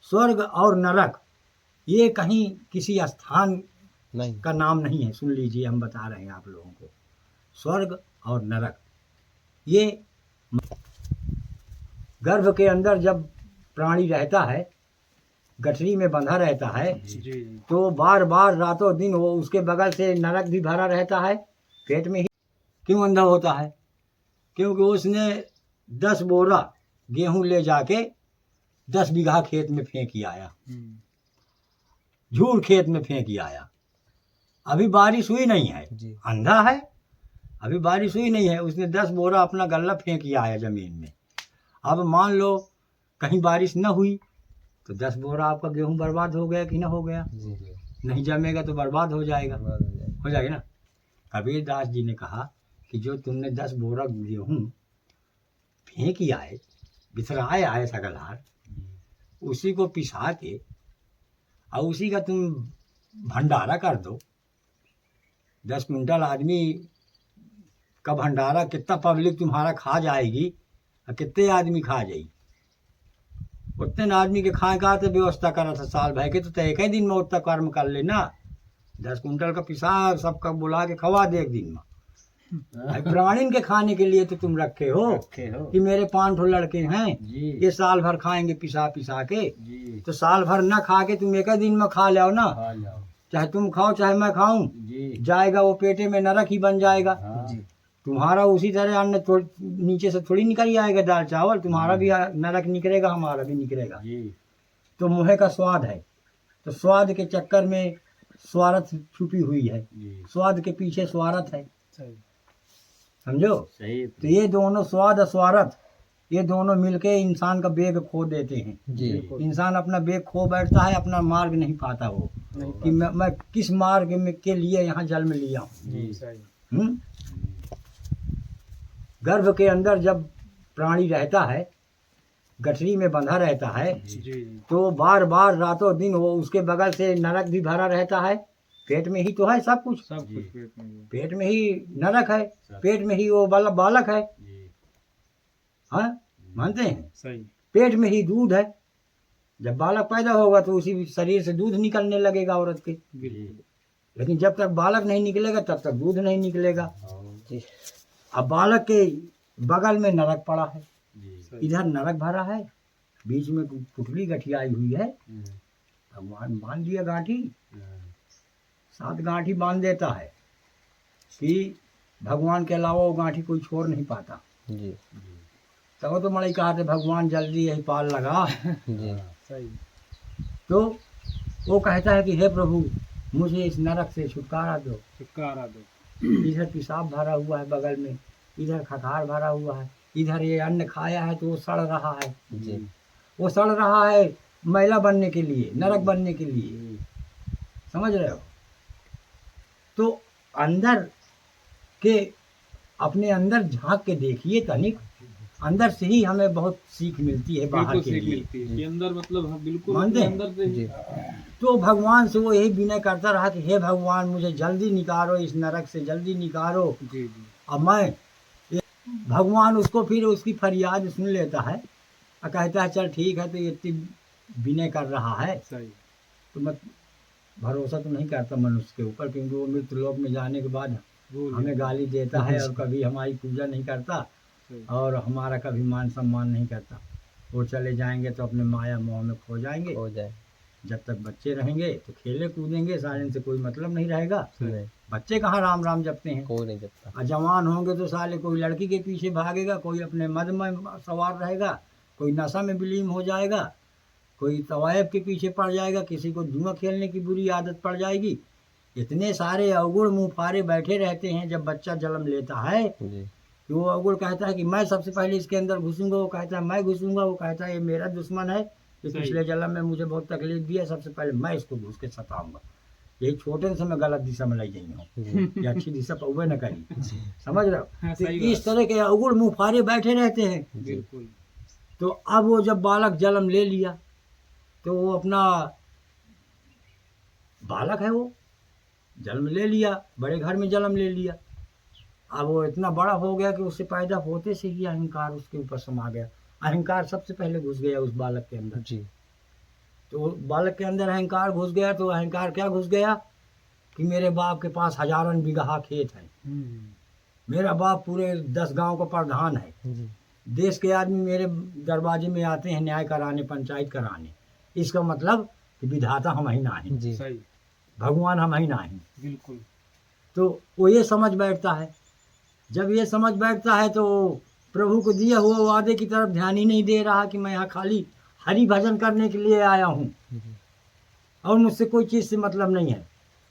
स्वर्ग और नरक ये कहीं किसी स्थान नहीं। का नाम नहीं है। सुन लीजिए, हम बता रहे हैं आप लोगों को। स्वर्ग और नरक ये गर्भ के अंदर जब प्राणी रहता है, गठरी में बंधा रहता है, तो बार बार रातों दिन वो उसके बगल से नरक भी भरा रहता है पेट में ही। क्यों अंधा होता है? क्योंकि उसने 10 बोरा गेहूं ले जाके 10 बीघा खेत में फेंक आया, झूठ खेत में फेंक आया। अभी बारिश हुई नहीं है, अंधा है, अभी बारिश हुई नहीं है, उसने 10 बोरा अपना गल्ला फेंक आया जमीन में। अब मान लो कहीं बारिश न हुई तो 10 बोरा आपका गेहूं बर्बाद हो गया कि ना हो गया? नहीं जमेगा तो बर्बाद हो जाएगा, हो जाएगा ना। कबीर दास जी ने कहा कि जो तुमने 10 बोरा गेहूं फेंक आए, बिथराए आए सगलहार, उसी को पिसा के और उसी का तुम भंडारा कर दो। 10 कुंटल आदमी का भंडारा कितना पब्लिक तुम्हारा खा जाएगी और कितने आदमी खा जाएगी? उतने आदमी के खाए का तो व्यवस्था करा था साल भर के, तो एक ही दिन में उतना कर्म कर लेना। 10 कुंटल का पिसा सबका बुला के खवा दे एक दिन में। प्राणीन के खाने के लिए तो तुम रखे हो कि मेरे 5 ठो लड़के हैं, ये साल भर खाएंगे पिसा पिसा के, तो साल भर न खा के तुम एक ही दिन में खा लो ना। चाहे तुम खाओ चाहे मैं खाऊं, जाएगा वो पेटे में नरक ही बन जाएगा। तुम्हारा उसी तरह अन्न नीचे से थोड़ी निकल आएगा, दाल चावल तुम्हारा भी नरक निकलेगा, हमारा भी निकलेगा। तो मुँह का स्वाद है, तो स्वाद के चक्कर में स्वार्थ छुपी हुई है, स्वाद के पीछे स्वार्थ है, समझो। तो ये दोनों स्वाद और स्वार्थ, ये दोनों मिलके इंसान का बेग खो देते हैं। इंसान अपना बेग खो बैठता है, अपना मार्ग नहीं पाता वो कि मैं किस मार्ग में के लिए यहाँ जन्म लिया हूँ। गर्भ के अंदर जब प्राणी रहता है, गठरी में बंधा रहता है, तो बार बार रातों दिन वो उसके बगल से नरक भी भरा रहता है। पेट में ही तो है सब कुछ पेट में ही नरक है, पेट में ही वो बालक है। हाँ, मानते हैं? सही। पेट में ही दूध है, जब बालक पैदा होगा तो उसी शरीर से दूध निकलने लगेगा औरत के। लेकिन जब तक बालक नहीं निकलेगा तब तक दूध नहीं निकलेगा। अब बालक के बगल में नरक पड़ा है, इधर नरक भरा है, बीच में पुतली गठियाई हुई है। भगवान बांध दिया गांठी, 7 गांठी बांध देता है कि भगवान के अलावा वो गांठी कोई छोड़ नहीं पाता। तब तो मड़ई कहा थे भगवान जल्दी यही पाल लगा। सही। तो वो कहता है कि हे प्रभु मुझे इस नरक से छुटकारा दो, छुटकारा दो। इधर पेशाब भरा हुआ है बगल में, इधर खखार भरा हुआ है, इधर ये अन्न खाया है तो वो सड़ रहा है, वो सड़ रहा है मैला बनने के लिए, नरक बनने के लिए, समझ रहे हो। तो अंदर के अपने अंदर झांक के देखिए तनिक, अंदर से ही हमें बहुत सीख मिलती है बाहर के लिए। अंदर मतलब बिल्कुल मानते हैं? अंदर से। तो भगवान से वो यही विनय करता रहा कि हे भगवान मुझे जल्दी निकालो इस नरक से, जल्दी निकालो। अब मैं भगवान उसको फिर उसकी फरियाद सुन लेता है और कहता है चल ठीक है, तो ये इतनी विनय कर रहा है तो मैं भरोसा तो नहीं करता मनुष्य के ऊपर, क्योंकि वो मृत्यु लोक में जाने के बाद हमें गाली देता है और कभी हमारी पूजा नहीं करता और हमारा कभी मान सम्मान नहीं करता। वो चले जाएंगे तो अपने माया मोह में खो जाएंगे। जब तक बच्चे रहेंगे तो खेले कूदेंगे, साले से कोई मतलब नहीं रहेगा। बच्चे कहाँ राम राम जपते हैं, कोई नहीं जपता। और जवान होंगे तो साले कोई लड़की के पीछे भागेगा, कोई अपने मद में सवार रहेगा, कोई नशा में विलीन हो जाएगा, कोई तवायब के पीछे पड़ जाएगा, किसी को जुआ खेलने की बुरी आदत पड़ जाएगी। इतने सारे अवगुण मुँहफारे बैठे रहते हैं जब बच्चा जन्म लेता है। तो वो अवगुण कहता है कि मैं सबसे पहले इसके अंदर घुसूंगा, वो कहता है मैं घुसूंगा, वो कहता है ये मेरा दुश्मन है, ये पिछले जन्म में मुझे बहुत तकलीफ दी है, सबसे पहले मैं इसको घुस के सताऊंगा। यही छोटे से मैं गलत दिशा में लाई गई हूँ, ये अच्छी दिशा पौवे न करी, समझ रहे हो। तो इस तरह के अवगुण मुँहफारे बैठे रहते हैं। बिल्कुल। तो अब वो जब बालक जन्म ले लिया तो वो अपना बालक है, वो जन्म ले लिया, बड़े घर में जन्म ले लिया। अब वो इतना बड़ा हो गया कि उससे पैदा होते से ही अहंकार उसके ऊपर समा गया। अहंकार सबसे पहले घुस गया उस बालक के अंदर जी। तो बालक के अंदर अहंकार घुस गया, तो अहंकार क्या घुस गया कि मेरे बाप के पास हजारों बीघा खेत है, मेरा बाप पूरे 10 गांव का प्रधान है, देश के आदमी मेरे दरवाजे में आते हैं न्याय कराने, पंचायत कराने। इसका मतलब कि विधाता हम ही ना हैं, भगवान हम ही ना हैं। बिल्कुल। तो वो ये समझ बैठता है। जब ये समझ बैठता है तो प्रभु को दिए हुए वादे की तरफ ध्यान ही नहीं दे रहा कि मैं यहाँ खाली हरि भजन करने के लिए आया हूँ और मुझसे कोई चीज़ से मतलब नहीं है,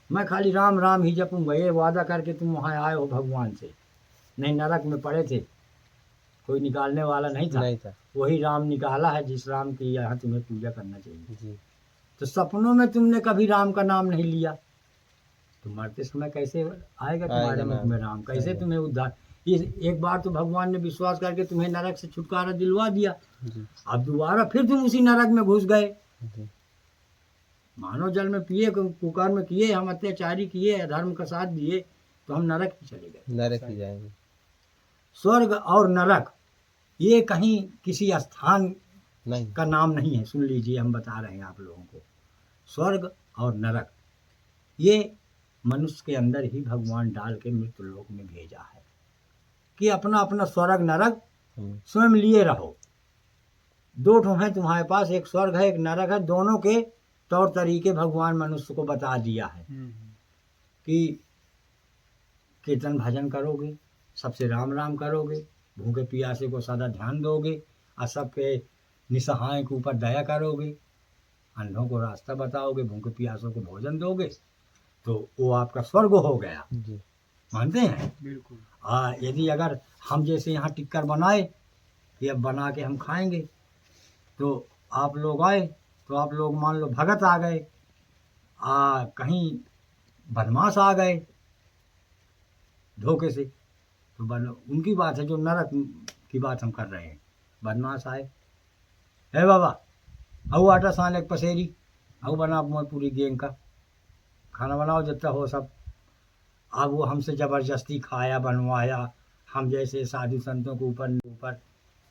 मैं खाली राम राम ही जपूंगा। ये वादा करके तुम वहाँ आए हो भगवान से, नहीं नरक में पड़े थे, कोई निकालने वाला नहीं था। वही राम निकाला है जिस राम की यहाँ तुम्हें पूजा करना चाहिए। तो सपनों में तुमने कभी राम का नाम नहीं लिया, तो मरते समय कैसे आएगा तुम्हारे मुख में राम, कैसे तुम्हें उद्धार। एक बार तो भगवान ने विश्वास करके तुम्हें नरक से छुटकारा दिलवा दिया, अब दोबारा फिर तुम उसी नरक में घुस गए। मानव जल में पिए, कुकर्म किए, हम अत्याचारी किए, अधर्म का साथ दिए, तो हम नरक ही चले गए, नरक ही जाएंगे। स्वर्ग और नरक ये कहीं किसी स्थान नहीं का नाम नहीं है। सुन लीजिए, हम बता रहे हैं आप लोगों को, स्वर्ग और नरक ये मनुष्य के अंदर ही भगवान डाल के मृत्यु लोक में भेजा है कि अपना अपना स्वर्ग नरक स्वयं लिए रहो। दो ठो है तुम्हारे पास, एक स्वर्ग है एक नरक है, दोनों के तौर तरीके भगवान मनुष्य को बता दिया है कि कीर्तन भजन करोगे, सबसे राम राम करोगे, भूखे प्यासे को सदा ध्यान दोगे, और सबके निसहाय के ऊपर दया करोगे, अंधों को रास्ता बताओगे, भूखे प्यासों को भोजन दोगे, तो वो आपका स्वर्ग हो गया। मानते हैं? बिल्कुल। यदि अगर हम जैसे यहाँ टिक्कर बनाए, ये बना के हम खाएंगे, तो आप लोग आए, तो आप लोग मान लो भगत आ गए, कहीं बदमाश आ गए धोखे से, तो उनकी बात है। जो नरक की बात हम कर रहे हैं, बदमाश आए, है बाबा आओ आटा सान एक पसेरी, आओ बना पूरी गेंग का खाना बनाओ जितना हो सब। अब वो हमसे ज़बरदस्ती खाया बनवाया, हम जैसे साधु संतों के ऊपर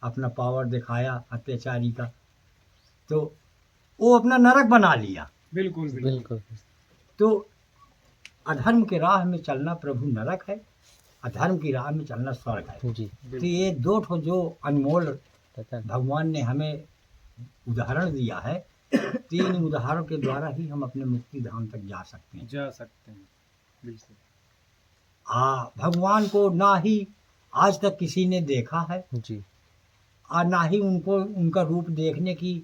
अपना पावर दिखाया अत्याचारी का, तो वो अपना नरक बना लिया। बिल्कुल बिल्कुल। तो अधर्म के राह में चलना प्रभु नरक है, अधर्म की राह में चलना स्वर्ग है। तो ये दो ठो जो अनमोल भगवान ने हमें उदाहरण दिया है, तीन उदाहरणों के द्वारा ही हम अपने मुक्ति धाम तक जा सकते हैं। बिल्कुल। भगवान को ना ही आज तक किसी ने देखा है जी, और ना ही उनको उनका रूप देखने की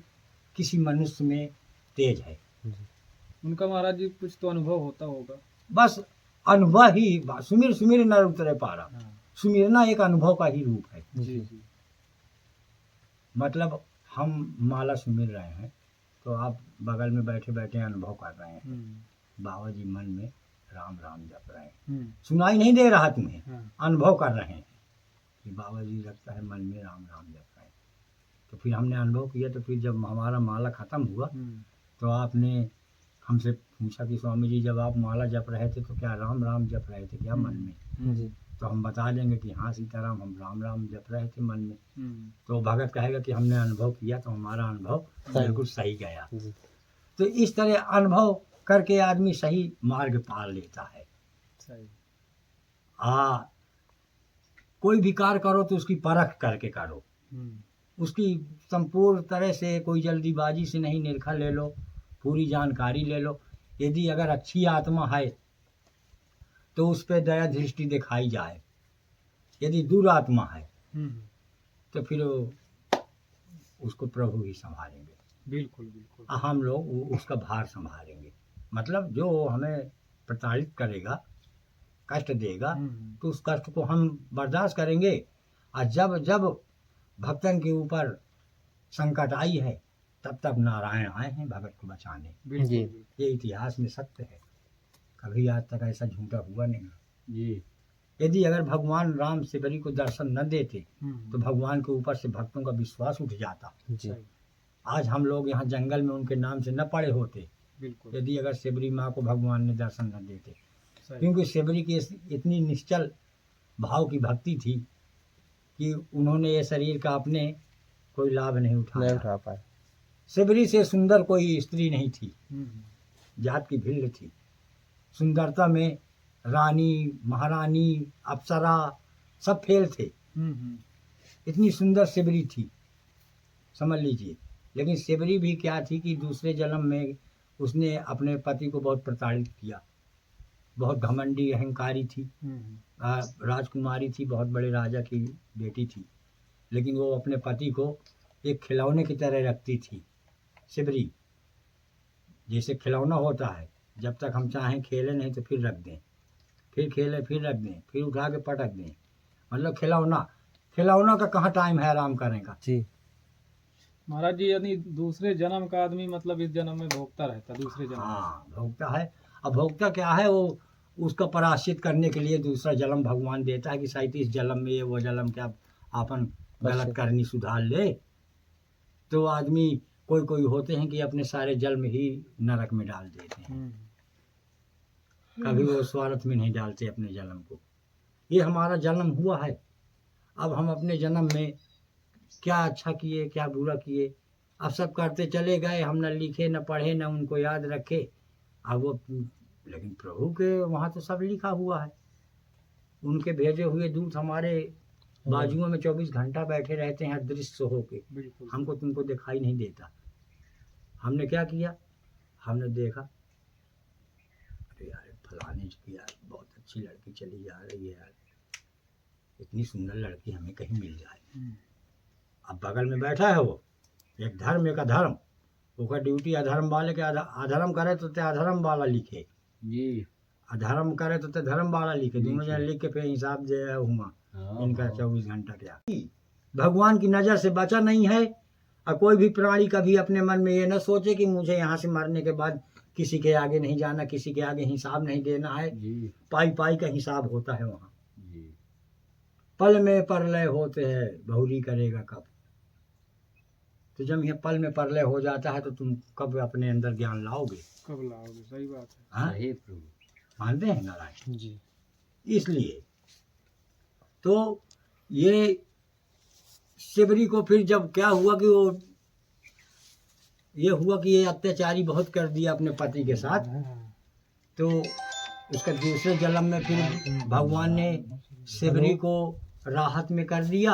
किसी मनुष्य में तेज है। उनका महाराज जी कुछ तो अनुभव होता होगा। बस अनुभव ही, सुमिर सुमिर नर उतरे पारा। सुमिरना एक अनुभव का ही रूप है। जी जी। मतलब हम माला सुमिर रहे हैं, तो आप बगल में बैठे बैठे अनुभव कर रहे हैं, बाबा जी मन में राम राम जप रहे हैं, सुनाई नहीं दे रहा तुम्हें, अनुभव कर रहे हैं कि बाबा जी लगता है मन में राम राम जप रहे हैं। तो फिर हमने अनुभव किया, तो फिर जब हमारा माला खत्म हुआ तो आपने हमसे पूछा कि स्वामी जी जब आप माला जप रहे थे तो क्या राम राम जप रहे थे क्या मन में? जी। तो हम बता देंगे कि हाँ सीताराम, हम राम राम जप रहे थे मन में। तो भगत कहेगा कि हमने अनुभव किया, तो हमारा अनुभव बिल्कुल सही गया। तो इस तरह अनुभव करके आदमी सही मार्ग पार लेता है। सही। कोई भी कार्य करो तो उसकी परख करके करो, उसकी संपूर्ण तरह से, कोई जल्दीबाजी से नहीं, निरखा ले लो, पूरी जानकारी ले लो। यदि अगर अच्छी आत्मा है तो उस पर दया दृष्टि दिखाई जाए, यदि दुरात्मा है तो फिर उसको प्रभु ही संभालेंगे। बिल्कुल बिल्कुल। हम लोग उसका भार संभालेंगे। मतलब जो हमें प्रताड़ित करेगा, कष्ट देगा, तो उस कष्ट को हम बर्दाश्त करेंगे। और जब जब भक्तन के ऊपर संकट आई है, तब तब नारायण आए हैं भगत को बचाने। ये इतिहास में सत्य है, कभी आज तक ऐसा झूठा हुआ नहीं जी। यदि अगर भगवान राम सेवरी को दर्शन न देते तो भगवान के ऊपर से भक्तों का विश्वास उठ जाता जी। आज हम लोग यहाँ जंगल में उनके नाम से न पड़े होते यदि अगर सेवरी माँ को भगवान ने दर्शन न देते, क्योंकि सेवरी की इतनी निश्चल भाव की भक्ति थी कि उन्होंने ये शरीर का अपने कोई लाभ नहीं उठा पाए। सिबरी से सुंदर कोई स्त्री नहीं थी, हम्म, जात की भिल्ल थी। सुंदरता में रानी, महारानी, अप्सरा सब फेल थे। हम्म, इतनी सुंदर सिबरी थी, समझ लीजिए। लेकिन सिबरी भी क्या थी कि दूसरे जन्म में उसने अपने पति को बहुत प्रताड़ित किया। बहुत घमंडी अहंकारी थी, हम्म, राजकुमारी थी, बहुत बड़े राजा की बेटी थी। लेकिन वो अपने पति को एक खिलौने की तरह रखती थी। सिबरी जैसे खिलौना होता है, जब तक हम चाहें खेलें, नहीं तो फिर रख दें, फिर खेलें, फिर रख दें, फिर उठा के पटक दें। मतलब खिलौना, खिलौना का कहाँ टाइम है आराम करने का। जी। महाराज जी यानी दूसरे जन्म का आदमी मतलब इस जन्म में भोगता रहता, दूसरे जन्म में। हाँ, भोगता है। अब भोगता क्या है, वो उसका प्रायश्चित करने के लिए दूसरा जन्म भगवान देता है कि 37 जन्म में ये वो जन्म क्या अपन गलत अच्छा। करनी सुधार ले। तो आदमी कोई कोई होते हैं कि अपने सारे जन्म ही नरक में डाल देते हैं, हम्म, कभी वो स्वार्थ में नहीं डालते अपने जन्म को। ये हमारा जन्म हुआ है, अब हम अपने जन्म में क्या अच्छा किए, क्या बुरा किए, अब सब करते चले गए। हम न लिखे, न पढ़े, न उनको याद रखे। अब वो, लेकिन प्रभु के वहाँ तो सब लिखा हुआ है। उनके भेजे हुए दूत हमारे बाजुओं में 24 घंटा बैठे रहते हैं अदृश्य होके। बिल्कुल। हमको तुमको दिखाई नहीं देता। हमने क्या किया, हमने देखा, अरे यार फलाने की यार बहुत अच्छी लड़की चली जा रही है यार, इतनी सुंदर लड़की हमें कहीं मिल जाए। हम्म, अब बगल में बैठा है वो, एक धर्म एक अधर्म, ओकर ड्यूटी अधर्म वाले के अधर्म करे तो ते अधर्म वाला लिखे, जी। अधर्म करे तो ते धर्म वाला लिखे। दोनों जन लिख के फिर हिसाब दे हुआ इनका 24 घंटा क्या। भगवान की नज़र से बचा नहीं है। और कोई भी प्राणी कभी अपने मन में ये न सोचे कि मुझे यहाँ से मरने के बाद किसी के आगे नहीं जाना, किसी के आगे हिसाब नहीं देना है। जी। पाई पाई का हिसाब होता है वहाँ। जी। पल में परलय होते हैं, बहुरी करेगा कब। तो जब यह पल में परलय हो जाता है तो तुम कब अपने अंदर ज्ञान लाओगे। कब लाओगे, सही बात है। हाँ, सही प्रभु। मानते हैं नारायण। जी। इसलिए तो ये सिबरी को फिर जब क्या हुआ कि वो ये हुआ कि ये अत्याचारी बहुत कर दिया अपने पति के साथ, तो उसका दूसरे जन्म में फिर भगवान ने सिबरी को राहत में कर दिया।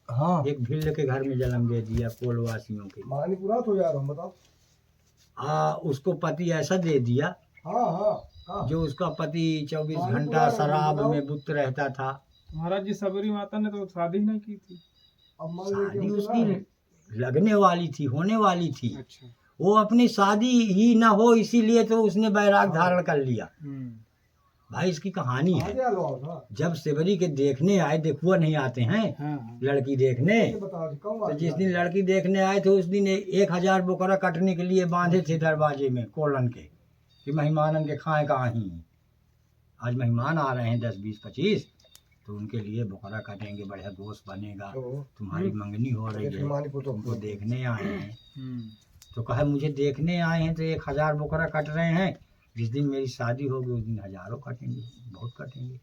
हाँ। एक भिल्ल के घर में जन्म दे दिया, कोलवासियों के। मानीपुरा तो जा रहा हूँ, बताओ। उसको पति ऐसा दे दिया हाँ हाँ। जो उसका पति 24 घंटा शराब में बुत रहता था। महाराज जी सबरी माता ने तो शादी नहीं की थी। अब मान लीजिए शादी कि उसकी लगने वाली थी, होने वाली थी। अच्छा। वो अपनी शादी ही ना हो इसीलिए तो उसने बैराग धारण कर लिया। भाई इसकी कहानी है। आगे लो ना, जब सिबरी के देखने आए, देखुआ नहीं आते हैं हाँ। लड़की देखने, ये बताओ कौन तो बात जिस है? दिन लड़की देखने आए थे उस दिन 1000 बोकरा कटने के लिए बांधे थे दरवाजे में कोलन के, कि मेहमानन के खाएं कहाँ ही। आज मेहमान आ रहे हैं 10, 20, 25, तो उनके लिए बोकरा काटेंगे, बढ़िया गोश्त बनेगा, तो तुम्हारी मंगनी हो रही है, मानीपुर तो तुमको देखने आए हैं। तो कहे मुझे देखने आए हैं तो 1000 बोकरा कट रहे हैं, जिस दिन मेरी शादी होगी उस दिन हजारों कटेंगे, बहुत कटेंगे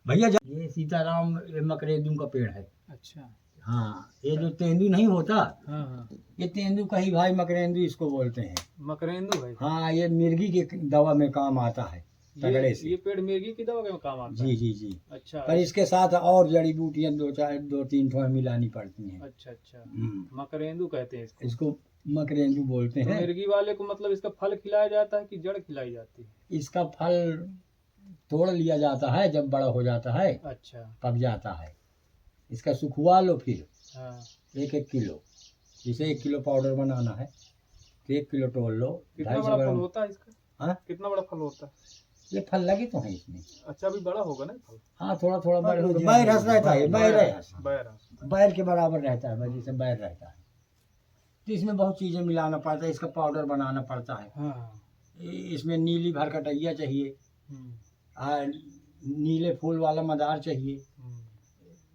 भैया। ये सीताराम मकरेदू का पेड़ है। अच्छा। हाँ, ये जो तेंदू नहीं होता, हाँ हाँ। ये तेंदू कहीं भाई मकरेंदू इसको बोलते हैं। मकरेंदू भाई। हाँ, ये मिर्गी की दवा में काम आता है, तगड़े से। ये पेड़ मिर्गी की दवा के काम आता है। जी जी जी। अच्छा। पर इसके साथ और जड़ी बूटियां 2-3 ठो मिलानी पड़ती हैं। अच्छा अच्छा। हम्म, मकरेंदू कहते हैं इसको। इसको मकरेंदू बोलते तो हैं। मिर्गी वाले को मतलब इसका फल खिलाया जाता है कि जड़ खिलाई जाती है? इसका फल तोड़ लिया जाता है जब बड़ा हो जाता है, अच्छा। पक जाता है। इसका सुखवा लो फिर हाँ। 1-1 किलो। जैसे 1 किलो पाउडर बनाना है तो 1 किलो तोड़ लो। कितना 250 बड़ा फल ग्राम। होता है इसका? हाँ, कितना बड़ा फल होता है? ये फल लगे तो हैं इसमें। अच्छा, अभी बड़ा होगा ना फल? हाँ, थोड़ा थोड़ा बैर बैर रहता है, बैर। बैर के बराबर रहता है, जैसे बैर रहता है। तो इसमें बहुत चीज़ें मिलाना पड़ता है, इसका पाउडर बनाना पड़ता है। हाँ। इसमें नीली भरकटैया चाहिए, नीले फूल वाला मदार चाहिए,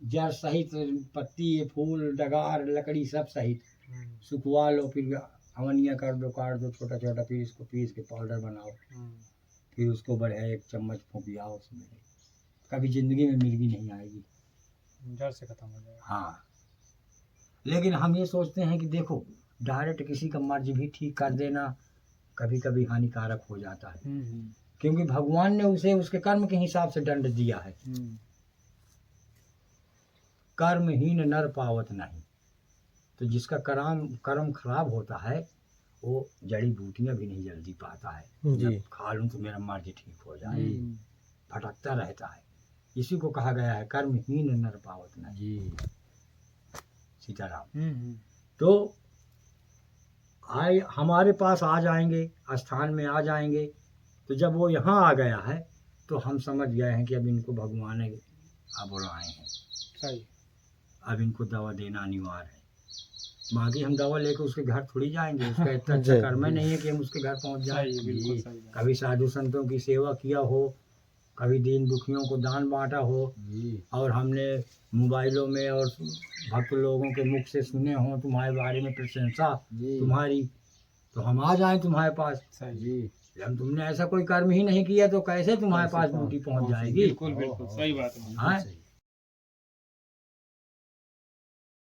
जड़ सहित पत्ती, फूल, डगार, लकड़ी सब सहित सुखवा लो। फिर अवनिया कर दो, काट दो छोटा छोटा, फिर इसको पीस के पाउडर बनाओ। फिर उसको बढ़िया 1 चम्मच फूंकियाओ उसमें। कभी जिंदगी में मिर्गी नहीं आएगी, जड़ से खत्म हो जाएगा। हाँ। लेकिन हम ये सोचते हैं कि देखो डायरेक्ट किसी का मर्ज भी ठीक कर देना कभी कभी हानिकारक हो जाता है, क्योंकि भगवान ने उसे उसके कर्म के हिसाब से दंड दिया है। कर्महीन नर पावत नहीं। तो जिसका कर्म खराब होता है वो जड़ी बूटियां भी नहीं जल्दी पाता है। जी। जब खा लूं तो मेरा मर्ज ठीक हो जाए, भटकता रहता है। इसी को कहा गया है कर्महीन नर पावत नहीं। जी। सीताराम। तो आए हमारे पास आ जाएंगे, स्थान में आ जाएंगे। तो जब वो यहाँ आ गया है तो हम समझ गए हैं कि अब इनको भगवान ने बुलाए हैं, सही। अब इनको दवा देना अनिवार्य है। बाकी हम दवा लेकर उसके घर थोड़ी जाएंगे, उसका इतना अच्छा जी। कर्म नहीं है कि हम उसके घर पहुंच जाएं। सही, बिल्कुल सही बात। कभी साधु संतों की सेवा किया हो, कभी दीन दुखियों को दान बांटा हो, जी। और हमने मोबाइलों में और भक्त लोगों के मुख से सुने हों तुम्हारे बारे में प्रशंसा जी। तुम्हारी, तो हम आ जाएं तुम्हारे पास। सही। जी। जब तुमने ऐसा कोई कर्म ही नहीं किया तो कैसे तुम्हारे पास बूटी पहुंच जाएगी? बिल्कुल बिल्कुल सही बात है। हाँ?